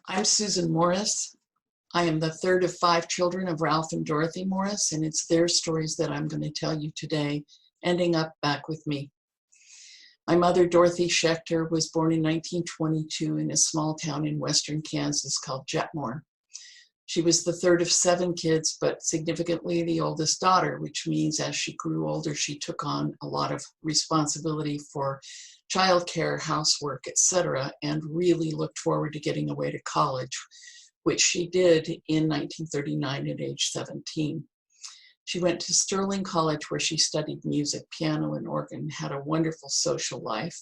I'm Susan Morris. I am the third of 5 children of Ralph and Dorothy Morris, and it's their stories that I'm going to tell you today, ending up back with me. My mother, Dorothy Schechter, was born in 1922 in a small town in western Kansas called Jetmore. She was the third of 7 kids, but significantly the oldest daughter, which means as she grew older, she took on a lot of responsibility for childcare, housework, etc., and really looked forward to getting away to college, which she did in 1939 at age 17. She went to Sterling College where she studied music, piano, and organ, had a wonderful social life,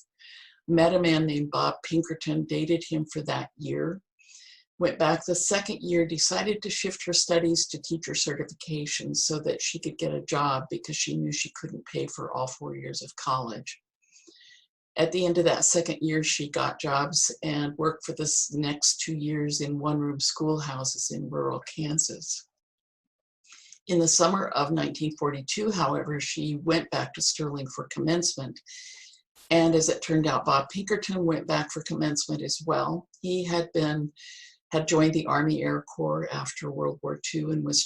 met a man named Bob Pinkerton, dated him for that year, went back the second year, decided to shift her studies to teacher certification so that she could get a job because she knew she couldn't pay for all 4 years of college. At the end of that second year, she got jobs and worked for the next 2 years in one-room schoolhouses in rural Kansas. In the summer of 1942, however, she went back to Sterling for commencement. And as it turned out, Bob Pinkerton went back for commencement as well. He had joined the Army Air Corps after World War II and was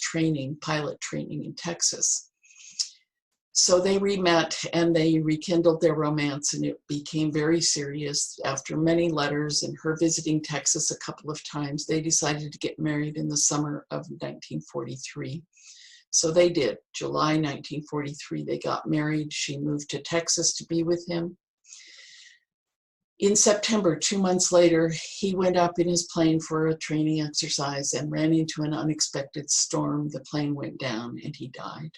pilot training in Texas. So they re-met and they rekindled their romance, and it became very serious. After many letters and her visiting Texas a couple of times, they decided to get married in the summer of 1943. So they did. July 1943, they got married. She moved to Texas to be with him. In September, 2 months later, he went up in his plane for a training exercise and ran into an unexpected storm. The plane went down and he died.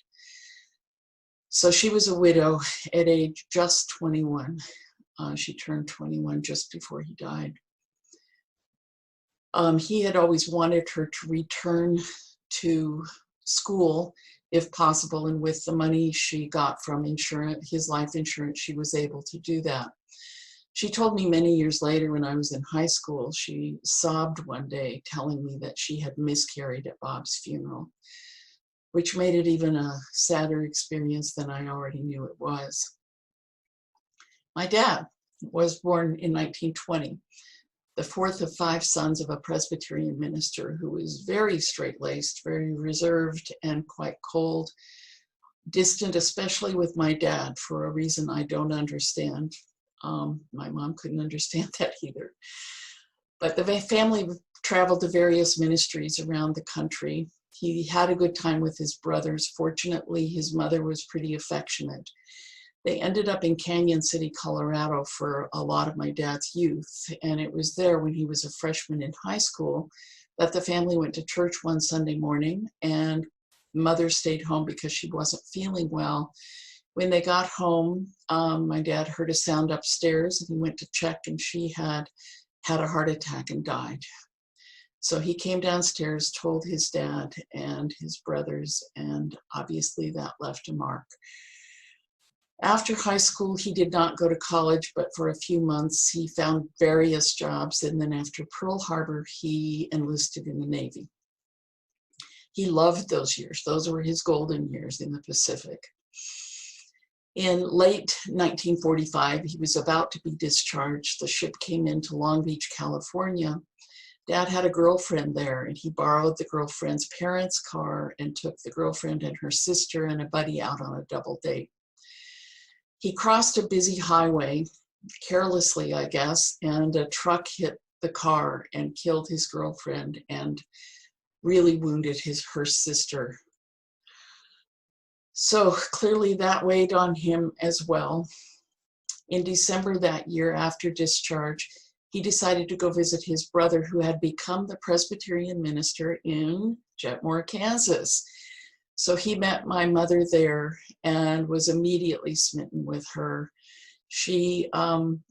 So she was a widow at age just 21. She turned 21 just before he died. He had always wanted her to return to school if possible, and with the money she got from his life insurance, she was able to do that. She told me many years later when I was in high school, she sobbed one day telling me that she had miscarried at Bob's funeral, which made it even a sadder experience than I already knew it was. My dad was born in 1920, the fourth of 5 sons of a Presbyterian minister who was very straight-laced, very reserved, and quite cold, distant, especially with my dad, for a reason I don't understand. My mom couldn't understand that either. But the family traveled to various ministries around the country. He had a good time with his brothers. Fortunately, his mother was pretty affectionate. They ended up in Canyon City, Colorado for a lot of my dad's youth. And it was there when he was a freshman in high school that the family went to church one Sunday morning, and mother stayed home because she wasn't feeling well. When they got home, my dad heard a sound upstairs and he went to check, and she had a heart attack and died. So he came downstairs, told his dad and his brothers, and obviously that left a mark. After high school, he did not go to college, but for a few months he found various jobs, and then after Pearl Harbor, he enlisted in the Navy. He loved those years. Those were his golden years in the Pacific. In late 1945, he was about to be discharged. The ship came into Long Beach, California. Dad had a girlfriend there, and he borrowed the girlfriend's parents' car and took the girlfriend and her sister and a buddy out on a double date. He crossed a busy highway, carelessly, I guess, and a truck hit the car and killed his girlfriend and really wounded her sister. So clearly that weighed on him as well. In December that year, after discharge, he decided to go visit his brother, who had become the Presbyterian minister in Jetmore, Kansas. So he met my mother there and was immediately smitten with her. She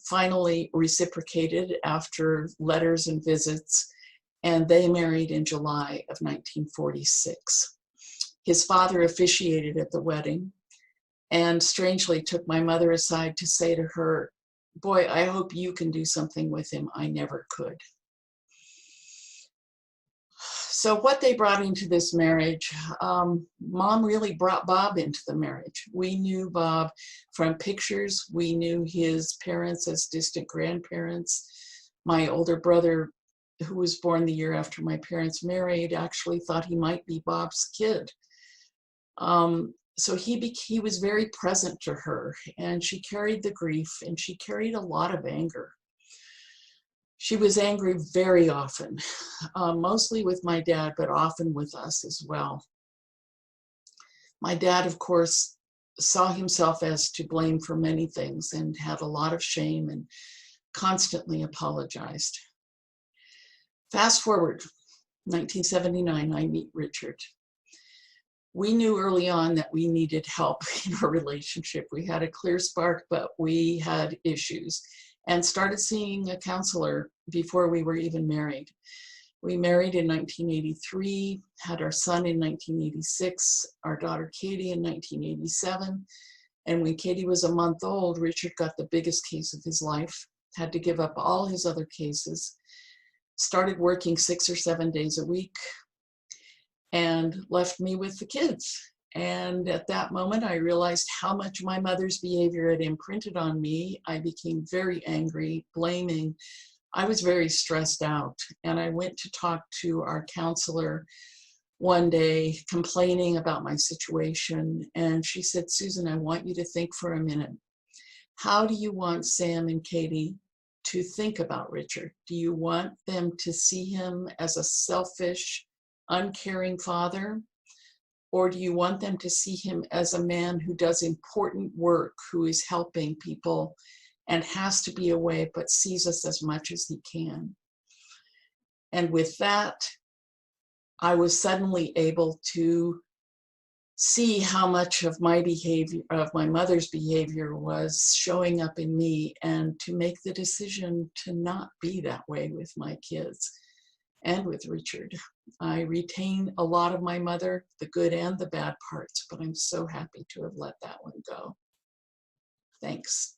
finally reciprocated after letters and visits, and they married in July of 1946. His father officiated at the wedding and strangely took my mother aside to say to her, "Boy, I hope you can do something with him. I never could." So what they brought into this marriage, Mom really brought Bob into the marriage. We knew Bob from pictures. We knew his parents as distant grandparents. My older brother who was born the year after my parents married, actually thought he might be Bob's kid. So he was very present to her, and she carried the grief, and she carried a lot of anger. She was angry very often, mostly with my dad, but often with us as well. My dad, of course, saw himself as to blame for many things and had a lot of shame and constantly apologized. Fast forward, 1979, I meet Richard. We knew early on that we needed help in our relationship. We had a clear spark, but we had issues, and started seeing a counselor before we were even married. We married in 1983, had our son in 1986, our daughter Katie in 1987. And when Katie was a month old, Richard got the biggest case of his life, had to give up all his other cases, started working 6 or 7 days a week, and left me with the kids. And at that moment, I realized how much my mother's behavior had imprinted on me. I became very angry, blaming. I was very stressed out. And I went to talk to our counselor one day, complaining about my situation. And she said, "Susan, I want you to think for a minute. How do you want Sam and Katie to think about Richard? Do you want them to see him as a selfish, uncaring father? Or do you want them to see him as a man who does important work, who is helping people and has to be away, but sees us as much as he can?" And with that, I was suddenly able to see how much of my behavior, of my mother's behavior, was showing up in me, and to make the decision to not be that way with my kids and with Richard. I retain a lot of my mother, the good and the bad parts, but I'm so happy to have let that one go. Thanks.